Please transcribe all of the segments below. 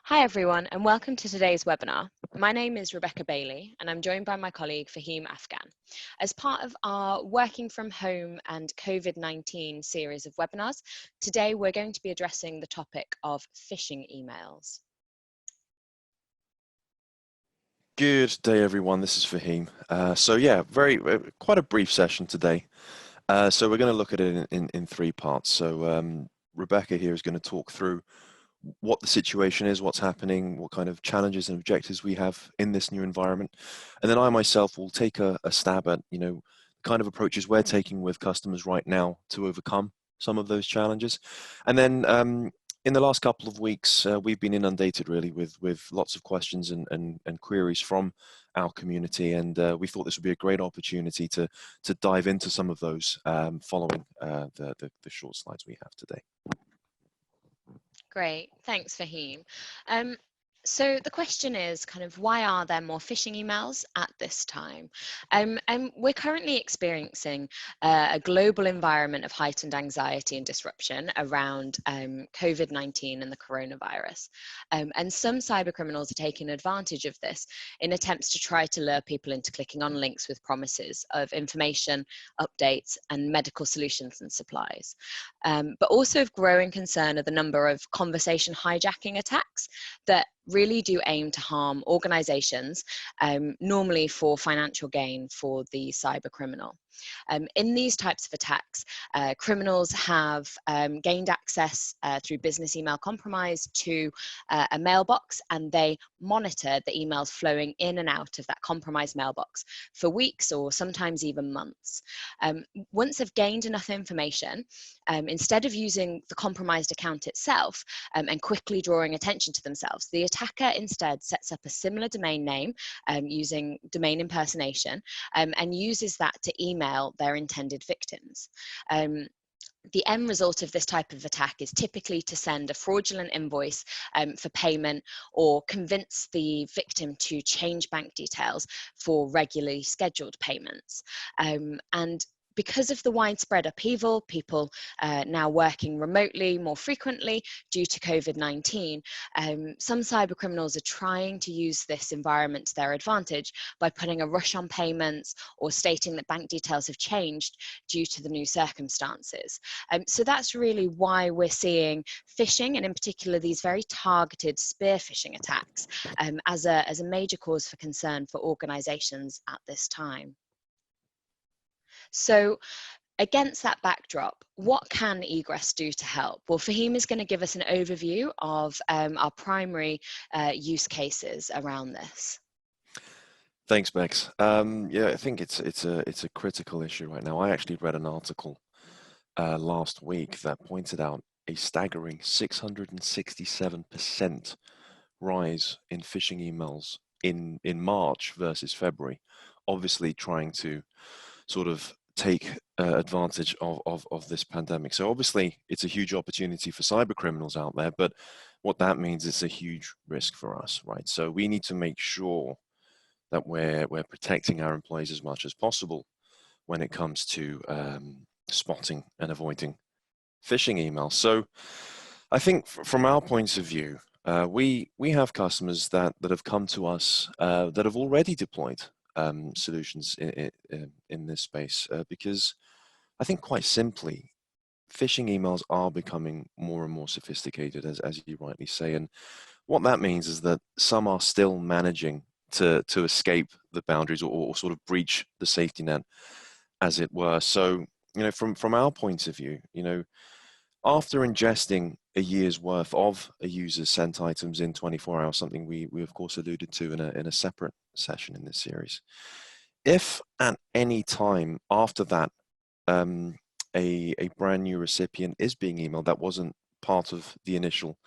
Hi everyone, and welcome to today's webinar. My name is Rebecca Bailey, and I'm joined by my colleague Fahim Afghan. As part of our Working from Home and COVID-19 series of webinars, today we're going to be addressing the topic of phishing emails. Good day, everyone. This is Fahim. Quite a brief session today. So we're going to look at it in three parts. So Rebecca here is going to talk through what the situation is, what's happening, what kind of challenges and objectives we have in this new environment. And then I myself will take a stab at, the kind of approaches we're taking with customers right now to overcome some of those challenges. And then in the last couple of weeks, we've been inundated really with lots of questions and queries from our community, and we thought this would be a great opportunity to dive into some of those following the short slides we have today. Great, thanks Fahim. So the question is why are there more phishing emails at this time? And we're currently experiencing a global environment of heightened anxiety and disruption around COVID-19 and the coronavirus. And some cybercriminals are taking advantage of this in attempts to try to lure people into clicking on links with promises of information, updates, and medical solutions and supplies. But also of growing concern are the number of conversation hijacking attacks that really do aim to harm organizations, normally for financial gain for the cyber criminal. In these types of attacks, criminals have gained access through business email compromise to a mailbox, and they monitor the emails flowing in and out of that compromised mailbox for weeks or sometimes even months. Once they've gained enough information, instead of using the compromised account itself and quickly drawing attention to themselves, the attacker instead sets up a similar domain name using domain impersonation and uses that to email their intended victims. The end result of this type of attack is typically to send a fraudulent invoice for payment or convince the victim to change bank details for regularly scheduled payments. And because of the widespread upheaval, people now working remotely more frequently due to COVID-19, some cybercriminals are trying to use this environment to their advantage by putting a rush on payments or stating that bank details have changed due to the new circumstances. So that's really why we're seeing phishing, and in particular these very targeted spear phishing attacks, as a major cause for concern for organizations at this time. So against that backdrop, what can Egress do to help? Well, Fahim is going to give us an overview of our primary use cases around this. Thanks, Bex. Yeah, I think it's a critical issue right now. I actually read an article last week that pointed out a staggering 667% rise in phishing emails in March versus February, obviously trying to sort of take advantage of this pandemic. So obviously it's a huge opportunity for cyber criminals out there, but what that means is a huge risk for us, right? So we need to make sure that we're protecting our employees as much as possible when it comes to spotting and avoiding phishing emails. So I think from our point of view, we have customers that have come to us that have already deployed solutions in this space because I think quite simply, phishing emails are becoming more and more sophisticated, as you rightly say. And what that means is that some are still managing to escape the boundaries or sort of breach the safety net, as it were. So, from our point of view, after ingesting a year's worth of a user's sent items in 24 hours, something we of course alluded to in a separate session in this series, if at any time after that a brand new recipient is being emailed that wasn't part of the initial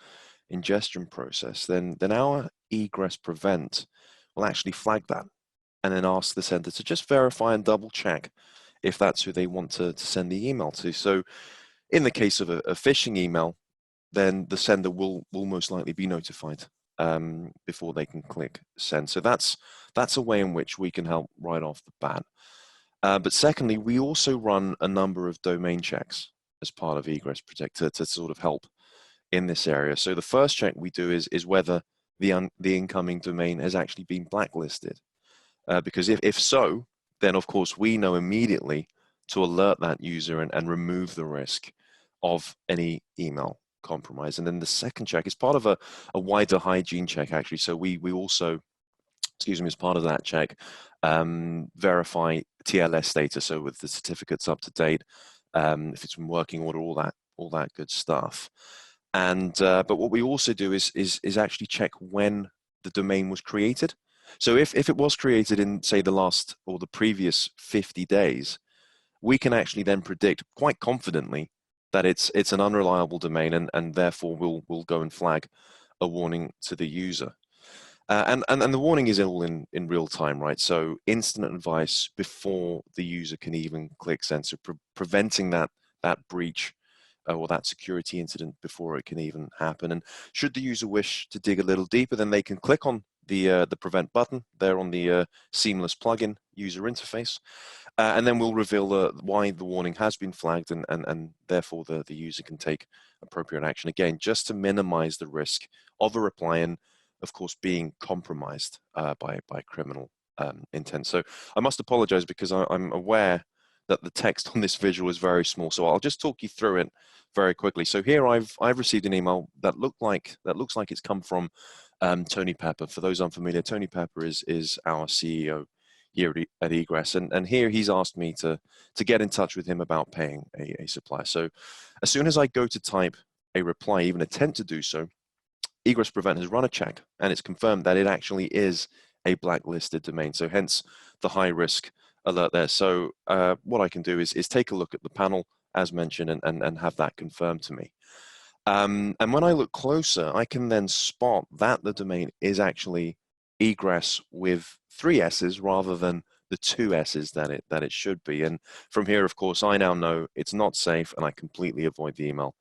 ingestion process, then our Egress Prevent will actually flag that and then ask the sender to just verify and double check if that's who they want to send the email to. So in the case of a phishing email, then the sender will most likely be notified before they can click send. So that's a way in which we can help right off the bat. But secondly, we also run a number of domain checks as part of Egress Protect to sort of help in this area. So the first check we do is whether the incoming domain has actually been blacklisted. Because if so, then of course we know immediately to alert that user and remove the risk of any email compromise. And then the second check is part of a wider hygiene check, actually. So we also, excuse me, as part of that check, verify TLS status, so with the certificates up to date, if it's in working order, all that good stuff. And but what we also do is actually check when the domain was created. So if it was created in, say, the last or the previous 50 days, we can actually then predict quite confidently that it's an unreliable domain, and therefore we'll go and flag a warning to the user. And the warning is all in real time, right? So instant advice before the user can even click send, so preventing that breach or that security incident before it can even happen. And should the user wish to dig a little deeper, then they can click on the prevent button there on the seamless plugin user interface, and then we'll reveal why the warning has been flagged, and therefore the user can take appropriate action, again, just to minimize the risk of a reply and, of course, being compromised by criminal intent. So I must apologize because I'm aware that the text on this visual is very small, so I'll just talk you through it very quickly. So here I've received an email that looks like it's come from Tony Pepper. For those unfamiliar, Tony Pepper is our CEO here at Egress, and here he's asked me to get in touch with him about paying a supplier. So as soon as I go to type a reply, even attempt to do so, Egress Prevent has run a check, and it's confirmed that it actually is a blacklisted domain. So hence the high risk alert there. So what I can do is take a look at the panel as mentioned and have that confirmed to me. And when I look closer, I can then spot that the domain is actually Egress with 3 S's rather than the 2 S's that it should be. And from here, of course, I now know it's not safe, and I completely avoid the email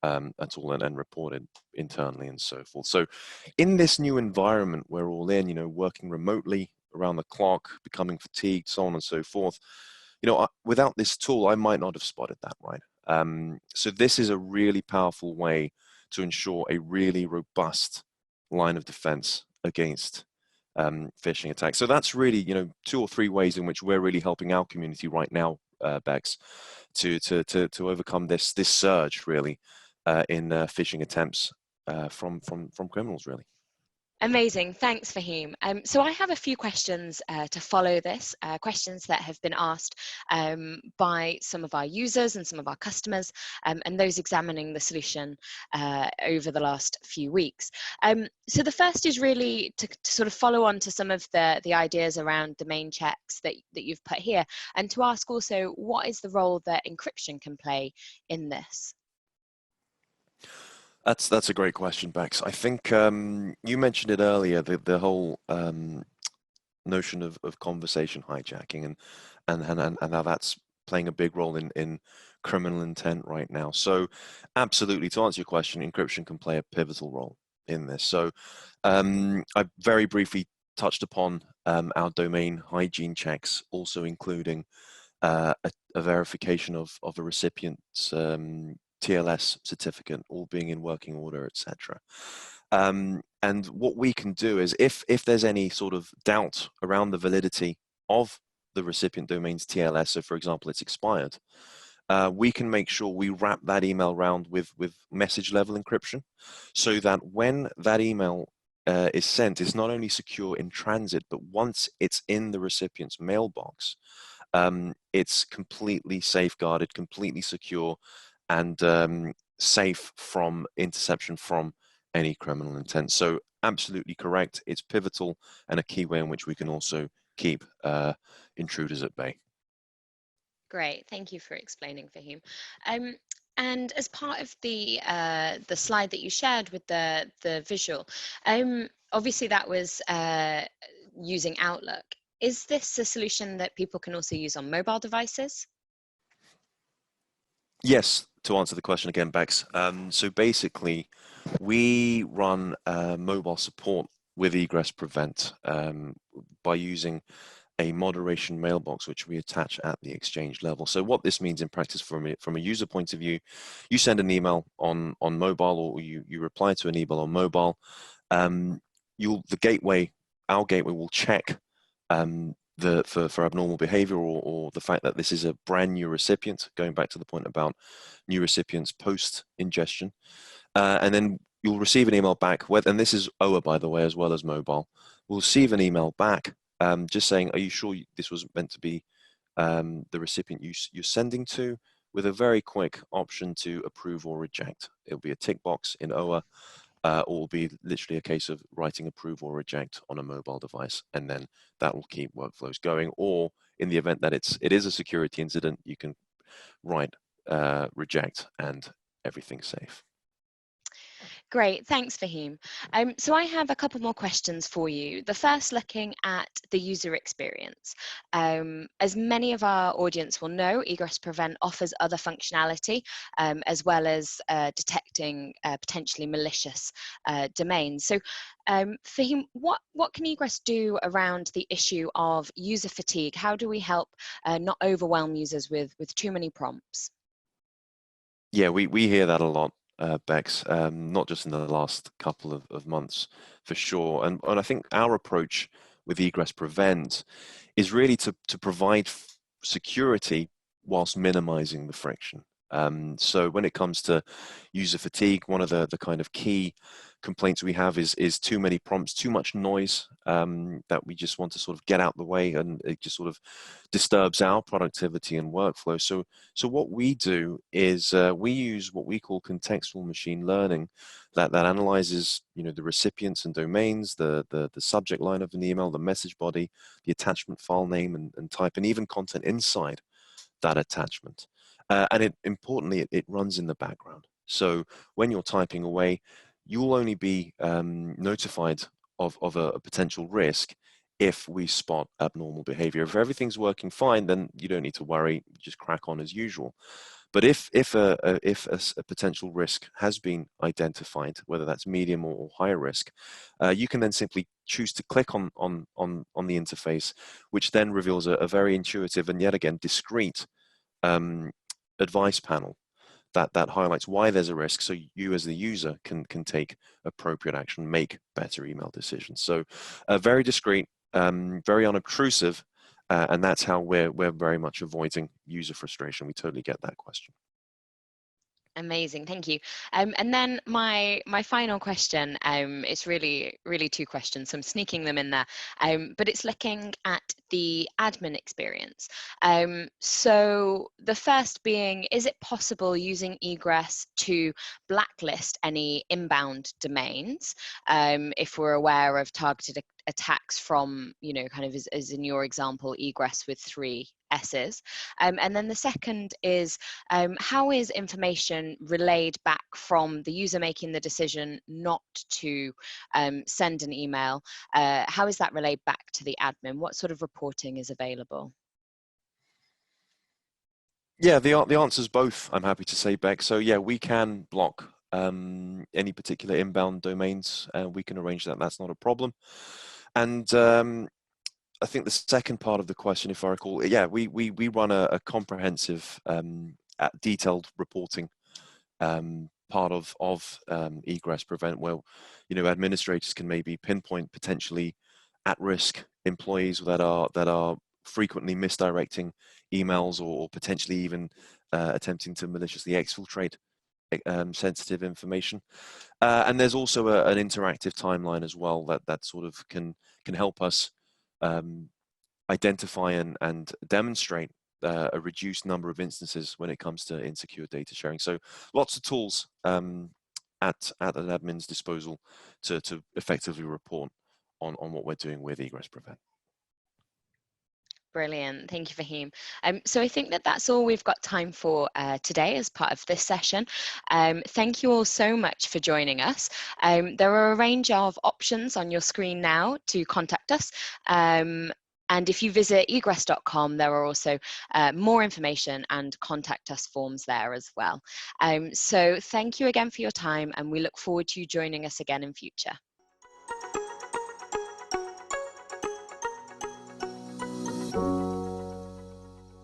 at all and report it internally and so forth. So in this new environment we're all in, working remotely around the clock, becoming fatigued, so on and so forth, without this tool, I might not have spotted that, right? So this is a really powerful way to ensure a really robust line of defense against phishing attacks. So that's really, 2 or 3 ways in which we're really helping our community right now, Bex, to overcome this surge, really, in phishing attempts from criminals, really. Amazing. Thanks, Fahim. So I have a few questions to follow this, questions that have been asked by some of our users and some of our customers, and those examining the solution over the last few weeks. So the first is really to sort of follow on to some of the ideas around domain checks that you've put here, and to ask also, what is the role that encryption can play in this? That's a great question, Bex. I think you mentioned it earlier, the whole notion of conversation hijacking and how that's playing a big role in criminal intent right now. So absolutely, to answer your question, encryption can play a pivotal role in this. So I very briefly touched upon our domain hygiene checks, also including a verification of a recipient's TLS certificate, all being in working order, etc. And what we can do is, if there's any sort of doubt around the validity of the recipient domain's TLS, so for example, it's expired, we can make sure we wrap that email around with message level encryption, so that when that email is sent, it's not only secure in transit, but once it's in the recipient's mailbox, it's completely safeguarded, completely secure, and safe from interception from any criminal intent. So absolutely correct. It's pivotal and a key way in which we can also keep intruders at bay. Great, thank you for explaining, Fahim. And as part of the slide that you shared with the visual, obviously that was using Outlook. Is this a solution that people can also use on mobile devices? Yes, to answer the question again, Bex. So basically, we run mobile support with Egress Prevent by using a moderation mailbox, which we attach at the exchange level. So what this means in practice from a user point of view, you send an email on mobile, or you reply to an email on mobile. The gateway, our gateway, will check for abnormal behavior, or the fact that this is a brand new recipient, going back to the point about new recipients post ingestion. And then you'll receive an email back, and this is OA, by the way, as well as mobile. We'll receive an email back just saying, are you sure this was meant to be the recipient you're sending to, with a very quick option to approve or reject. It'll be a tick box in OA, or will be literally a case of writing approve or reject on a mobile device, and then that will keep workflows going. Or in the event that it is a security incident, you can write reject, and everything's safe. Great, thanks, Fahim. So I have a couple more questions for you. The first, looking at the user experience. As many of our audience will know, Egress Prevent offers other functionality, as well as detecting potentially malicious domains. So Fahim, what can Egress do around the issue of user fatigue? How do we help not overwhelm users with too many prompts? Yeah, we hear that a lot, Bex, not just in the last couple of months, for sure. And I think our approach with Egress Prevent is really to provide security whilst minimizing the friction. So when it comes to user fatigue, one of the kind of key complaints we have is too many prompts, too much noise that we just want to sort of get out the way, and it just sort of disturbs our productivity and workflow. So what we do is we use what we call contextual machine learning that analyzes, the recipients and domains, the subject line of an email, the message body, the attachment file name and type, and even content inside that attachment. And importantly, it runs in the background. So when you're typing away, you'll only be notified of a potential risk if we spot abnormal behavior. If everything's working fine, then you don't need to worry, just crack on as usual. But if a potential risk has been identified, whether that's medium or high risk, you can then simply choose to click on the interface, which then reveals a very intuitive and yet again discrete advice panel that highlights why there's a risk, so you as the user can take appropriate action, make better email decisions. So very discreet, very unobtrusive, and that's how we're very much avoiding user frustration. We totally get that question. Amazing, thank you. And then my final question, it's really two questions, so I'm sneaking them in there, but it's looking at the admin experience. So the first being, is it possible using Egress to blacklist any inbound domains if we're aware of targeted attacks from, kind of as in your example, Egress with 3 S's? And then the second is, how is information relayed back from the user making the decision not to send an email? How is that relayed back to the admin? What sort of reporting is available? Yeah, the answer is both, I'm happy to say, Beck. So yeah, we can block any particular inbound domains, and we can arrange that. That's not a problem. And I think the second part of the question, if I recall, yeah, we run a comprehensive, detailed reporting part of Egress Prevent, where administrators can maybe pinpoint potentially at-risk employees that are frequently misdirecting emails, or potentially even attempting to maliciously exfiltrate sensitive information. And there's also an interactive timeline as well that sort of can help us identify and demonstrate a reduced number of instances when it comes to insecure data sharing. So lots of tools at an admin's disposal to effectively report on what we're doing with Egress Prevent. Brilliant. Thank you, Fahim. So I think that's all we've got time for today as part of this session. Thank you all so much for joining us. There are a range of options on your screen now to contact us. And if you visit egress.com, there are also more information and contact us forms there as well. So thank you again for your time, and we look forward to you joining us again in future.